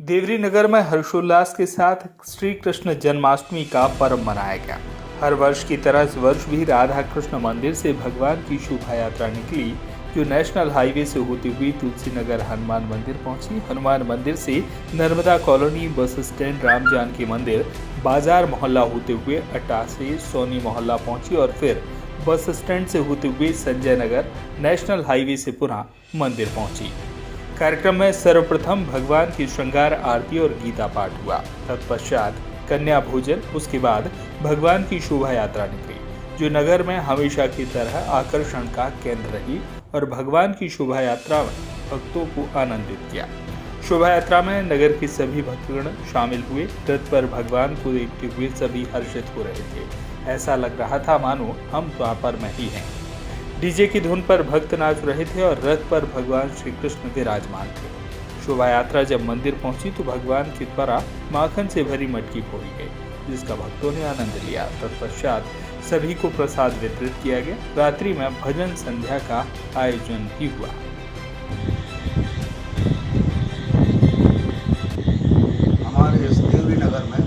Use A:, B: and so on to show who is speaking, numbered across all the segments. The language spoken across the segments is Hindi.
A: देवरी नगर में हर्षोल्लास के साथ श्री कृष्ण जन्माष्टमी का पर्व मनाया गया। हर वर्ष की तरह इस वर्ष भी राधा कृष्ण मंदिर से भगवान की शोभा यात्रा निकली, जो नेशनल हाईवे से होती हुई तुलसी नगर हनुमान मंदिर पहुंची। हनुमान मंदिर से Narmada colony, bus stand, Ram Janaki मंदिर, बाजार मोहल्ला होते हुए अट्टा से सोनी मोहल्ला पहुंची और फिर बस स्टैंड से होते हुए संजय नगर नेशनल हाईवे से पुनः मंदिर पहुंची। कार्यक्रम में सर्वप्रथम भगवान की श्रृंगार आरती और गीता पाठ हुआ। तत्पश्चात कन्या भोजन, उसके बाद भगवान की शोभा यात्रा निकली, जो नगर में हमेशा की तरह आकर्षण का केंद्र रही और भगवान की शोभा यात्रा में भक्तों को आनंदित किया। शोभा यात्रा में नगर के सभी भक्तगण शामिल हुए। रथ पर भगवान को देखते हुए सभी हर्षित हो रहे थे। ऐसा लग रहा था मानो हम द्वापर में ही हैं। डीजे की धुन पर भक्त नाच रहे थे और रथ पर भगवान श्री कृष्ण विराजमान थे। शोभा यात्रा जब मंदिर पहुंची तो भगवान के द्वारा माखन से भरी मटकी फोड़ी गई, जिसका भक्तों ने आनंद लिया। तत्पश्चात सभी को प्रसाद वितरित किया गया। रात्रि में भजन संध्या का आयोजन भी हुआ।
B: हमारे इस देवरी नगर में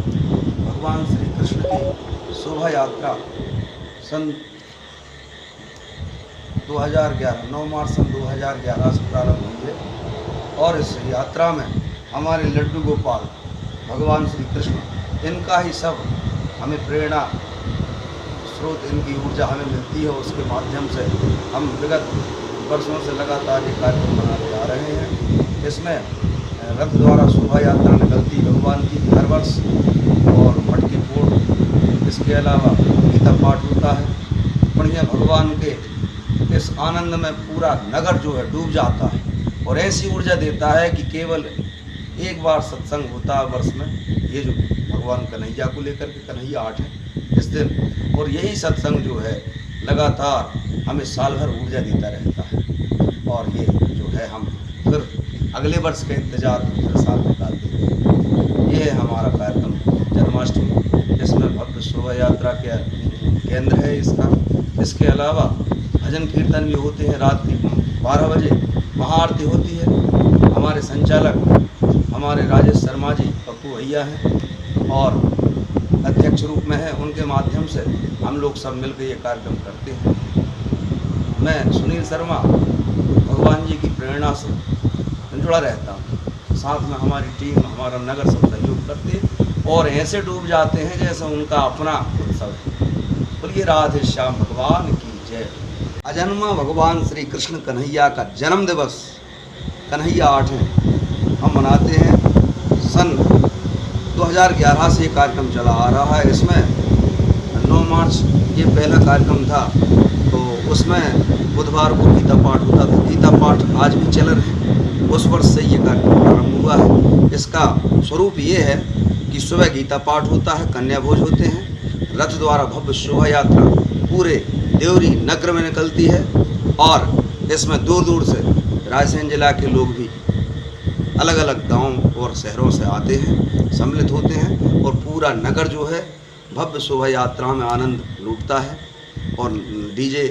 B: भगवान श्री कृष्ण की शोभा यात्रा सन 2011 9 मार्च सन 2011 से प्रारंभ हुई है और इस यात्रा में हमारे लड्डू गोपाल भगवान श्री कृष्ण, इनका ही सब हमें प्रेरणा स्रोत, इनकी ऊर्जा हमें मिलती है। उसके माध्यम से हम विगत वर्षों से लगातार ये कार्यक्रम मनाते आ रहे हैं। इसमें रथ द्वारा शोभा यात्रा निकलती भगवान की हर वर्ष और मटकी फोड़, इसके अलावा गीता पाठ होता है। बढ़िया भगवान के इस आनंद में पूरा नगर जो है डूब जाता है और ऐसी ऊर्जा देता है कि केवल एक बार सत्संग होता है वर्ष में, ये जो भगवान कन्हैया को लेकर के कन्हैया आठ है इस दिन, और यही सत्संग जो है लगातार हमें साल भर ऊर्जा देता रहता है। और ये जो है हम फिर अगले वर्ष के इंतजार में फिर साल निकालते हैं। ये है हमारा कार्यक्रम जन्माष्टमी, जिसमें भव्य शोभा यात्रा के केंद्र है इसका। इसके अलावा भजन कीर्तन भी होते हैं। रात की 12 बजे महाआरती होती है। हमारे संचालक हमारे राजेश शर्मा जी पप्पू भैया हैं और अध्यक्ष रूप में है। उनके माध्यम से हम लोग सब मिलकर ये कार्यक्रम करते हैं। मैं सुनील शर्मा भगवान जी की प्रेरणा से जुड़ा रहता हूँ। साथ में हमारी टीम, हमारा नगर सब सहयोग करते हैं और ऐसे डूब जाते हैं जैसे उनका अपना उत्सव है। बोलिए राधे श्याम भगवान की जय। अजन्मा भगवान श्री कृष्ण कन्हैया का जन्म दिवस कन्हैया आठ हम मनाते हैं। सन 2011 से ये कार्यक्रम चला आ रहा है। इसमें 9 मार्च ये पहला कार्यक्रम था, तो उसमें बुधवार को गीता पाठ होता था। गीता पाठ आज भी चल रहे हैं। उस वर्ष से ये कार्यक्रम प्रारंभ हुआ है। इसका स्वरूप ये है कि सुबह गीता पाठ होता है, कन्या भोज होते हैं, रथ द्वारा भव्य शोभा यात्रा पूरे देवरी नगर में निकलती है और इसमें दूर दूर से रायसेन जिला के लोग भी अलग अलग गांव और शहरों से आते हैं, सम्मिलित होते हैं और पूरा नगर जो है भव्य शोभा यात्रा में आनंद लूटता है। और डीजे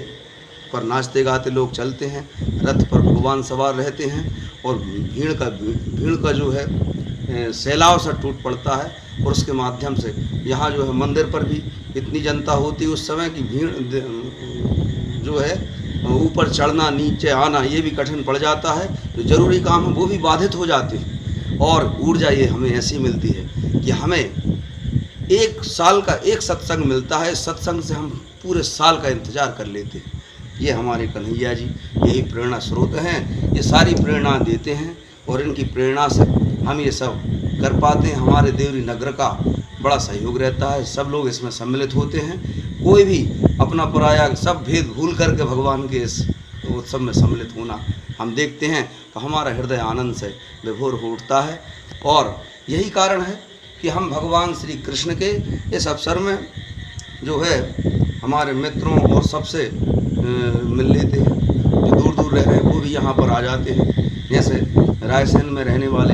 B: पर नाचते गाते लोग चलते हैं, रथ पर भगवान सवार रहते हैं और भीड़ का जो है सैलाव सा टूट पड़ता है। और उसके माध्यम से यहाँ जो है मंदिर पर भी इतनी जनता होती है उस समय की भीड़ जो है ऊपर चढ़ना नीचे आना ये भी कठिन पड़ जाता है। जो जरूरी काम है वो भी बाधित हो जाते हैं और ऊर्जा ये हमें ऐसी मिलती है कि हमें एक साल का एक सत्संग मिलता है। सत्संग से हम पूरे साल का इंतजार कर लेते हैं। ये हमारे कन्हैया जी यही प्रेरणा स्रोत हैं। ये सारी प्रेरणा देते हैं और इनकी प्रेरणा से हम ये सब कर पाते हैं। हमारे देवरी नगर का बड़ा सहयोग रहता है। सब लोग इसमें सम्मिलित होते हैं। कोई भी अपना पराया सब भेद भूल करके भगवान के इस उत्सव में सम्मिलित होना हम देखते हैं तो हमारा हृदय आनंद से विभोर हो उठता है। और यही कारण है कि हम भगवान श्री कृष्ण के इस अवसर में जो है हमारे मित्रों और सबसे मिल लेते हैं। जो दूर दूर रह रहे हैं वो भी यहाँ पर आ जाते हैं। जैसे रायसेन में रहने वाले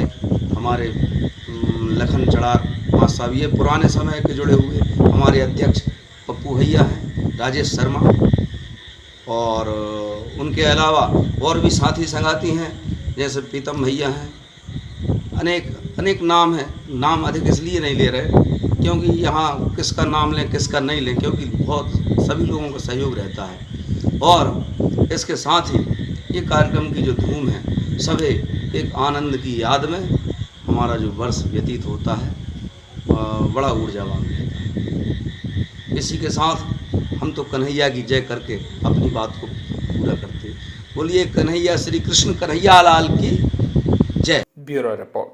B: हमारे लखन चढ़ार माँ साहब, ये पुराने समय के जुड़े हुए हमारे अध्यक्ष पप्पू भैया हैं, राजेश शर्मा, और उनके अलावा और भी साथी संगाती हैं जैसे प्रीतम भैया हैं, अनेक नाम है। नाम अधिक इसलिए नहीं ले रहे क्योंकि यहाँ किसका नाम लें किसका नहीं लें, क्योंकि बहुत सभी लोगों का सहयोग रहता है। और इसके साथ ही ये कार्यक्रम की जो धूम है, सभी एक आनंद की याद में हमारा जो वर्ष व्यतीत होता है बड़ा ऊर्जावान रहता है। इसी के साथ हम तो कन्हैया की जय करके अपनी बात को पूरा करते। बोलिए कन्हैया श्री कृष्ण कन्हैया लाल की जय।
A: Bureau report.